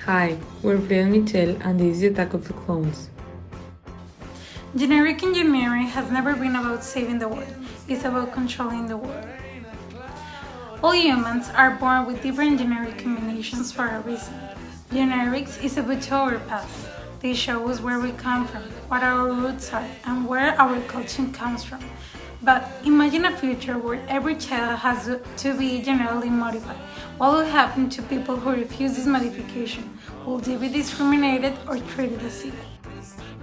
Hi, we're Frida and Michelle, and this is the Attack of the Clones. Generic engineering has never been about saving the world, it's about controlling the world. All humans are born with different genetic combinations for a reason. Generics is about to our past. They show us where we come from, what our roots are, and where our culture comes from. But imagine a future where every child has to be genetically modified. What will happen to people who refuse this modification? Will they be discriminated or treated as evil?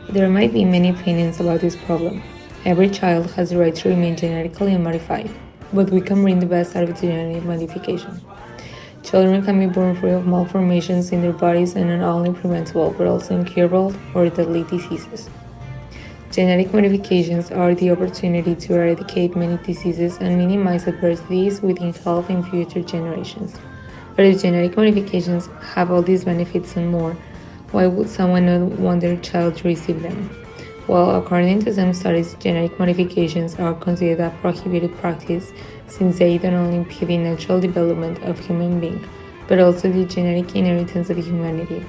There might be many opinions about this problem. Every child has the right to remain genetically unmodified, but we can bring the best out of genetic modification. Children can be born free of malformations in their bodies and not only preventable but also incurable or deadly diseases. Genetic modifications are the opportunity to eradicate many diseases and minimize adversities within health in future generations. But if genetic modifications have all these benefits and more, why would someone not want their child to receive them? Well, according to some studies, genetic modifications are considered a prohibited practice since they don't only impede the natural development of human beings, but also the genetic inheritance of humanity.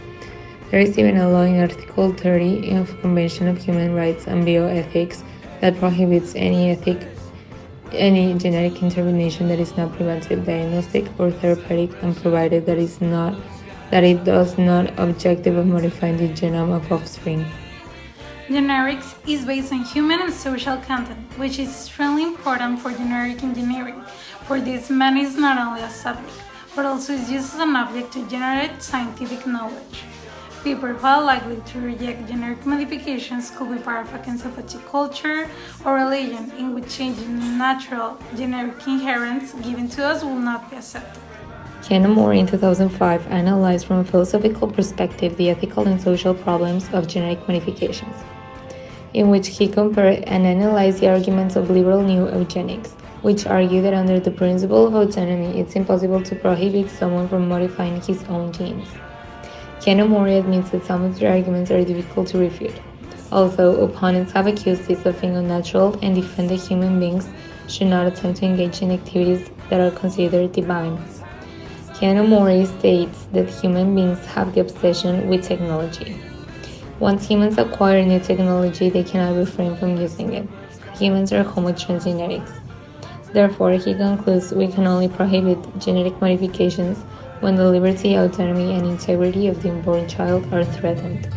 There is even a law in Article 30 of the Convention of Human Rights and Bioethics that prohibits any genetic intervention that is not preventive, diagnostic, or therapeutic, and provided that it does not objective of modifying the genome of offspring. Generics is based on human and social content, which is extremely important for genetic engineering. For this, man is not only a subject, but also is used as an object to generate scientific knowledge. People who are likely to reject genetic modifications could be part of a conservative culture or religion in which changing natural genetic inheritance given to us will not be accepted. Ken Moore in 2005 analyzed from a philosophical perspective the ethical and social problems of genetic modifications, in which he compared and analyzed the arguments of liberal new eugenics, which argue that under the principle of autonomy it's impossible to prohibit someone from modifying his own genes. Ken Moore admits that some of the arguments are difficult to refute. Also, opponents have accused this of being unnatural and defend that human beings should not attempt to engage in activities that are considered divine. Ken Moore states that human beings have the obsession with technology. Once humans acquire new technology, they cannot refrain from using it. Humans are Homo transgenetics. Therefore, he concludes we can only prohibit genetic modifications when the liberty, autonomy, and integrity of the unborn child are threatened.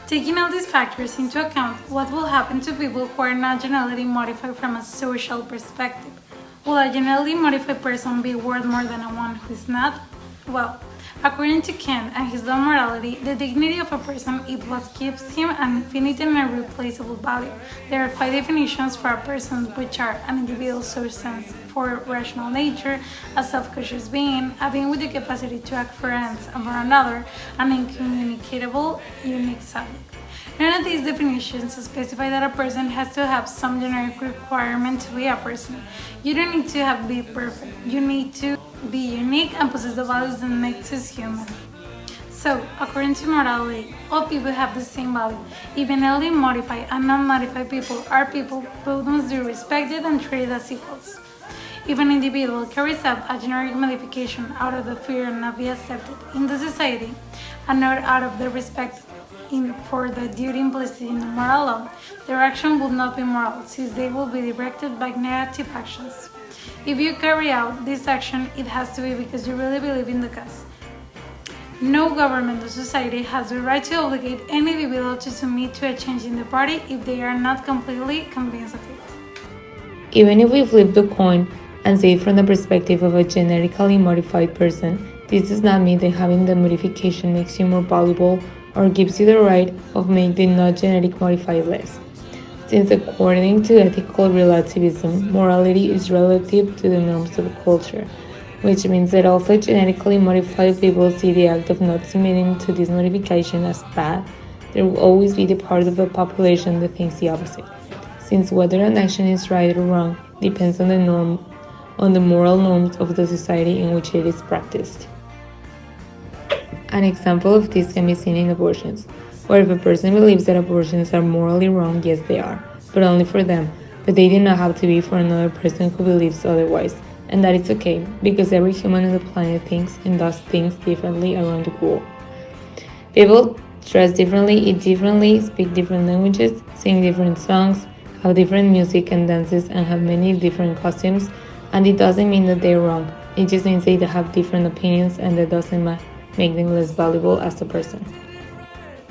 Taking all these factors into account, what will happen to people who are not genetically modified from a social perspective? Will a genetically modified person be worth more than a one who is not? Well, according to Kant and his law of morality, the dignity of a person is what gives him an infinite and irreplaceable value. There are 5 definitions for a person, which are an individual substance for rational nature, a self-conscious being, a being with the capacity to act for ends and for another, an incommunicable, unique subject. None of these definitions specify that a person has to have some genetic requirement to be a person. You don't need to be perfect. You need to be unique and possess the values that makes us human. So, according to morality, all people have the same value. Even genetically modified and non-modified people are people who must be respected and treated as equals. If an individual carries out a genetic modification out of the fear of not being accepted in the society, and not out of the respect for the duty implicit in the moral law, their action will not be moral, since they will be directed by negative actions. If you carry out this action, it has to be because you really believe in the cause. No government or society has the right to obligate any individual to submit to a change in the body if they are not completely convinced of it. Even if we flip the coin and see it from the perspective of a genetically modified person, this does not mean that having the modification makes you more valuable or gives you the right of making the not genetic modified less. Since according to ethical relativism, morality is relative to the norms of culture, which means that also genetically modified people see the act of not submitting to this modification as bad. There will always be the part of the population that thinks the opposite, since whether an action is right or wrong depends on the moral norms of the society in which it is practiced. An example of this can be seen in abortions, where if a person believes that abortions are morally wrong, yes they are, but only for them, but they do not have to be for another person who believes otherwise, and that is okay, because every human on the planet thinks and does things differently around the world. People dress differently, eat differently, speak different languages, sing different songs, have different music and dances, and have many different costumes, and it doesn't mean that they're wrong. It just means they have different opinions, and that doesn't make them less valuable as a person.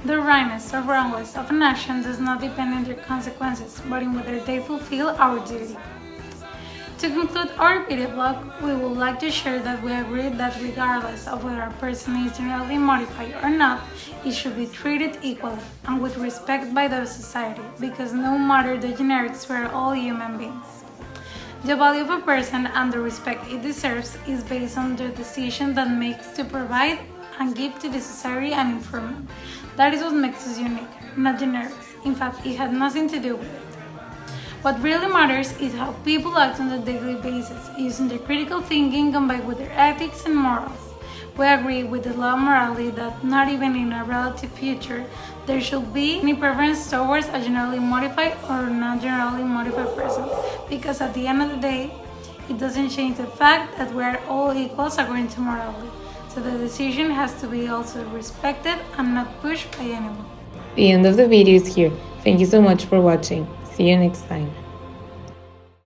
The rightness or wrongness of an action does not depend on their consequences, but in whether they fulfill our duty. To conclude our video blog, we would like to share that we agree that regardless of whether a person is genetically modified or not, it should be treated equally and with respect by the society, because no matter the genetics, we are all human beings. The value of a person and the respect it deserves is based on the decision that makes to provide and give to the society an improvement. That is what makes us unique, not genetics. In fact, it has nothing to do with it. What really matters is how people act on a daily basis, using their critical thinking combined with their ethics and morals. We agree with the law of morality that not even in a relative future there should be any preference towards a genetically modified or non genetically modified person, because at the end of the day, it doesn't change the fact that we are all equals according to morality. So the decision has to be also respected and not pushed by anyone. The end of the video is here. Thank you so much for watching. See you next time.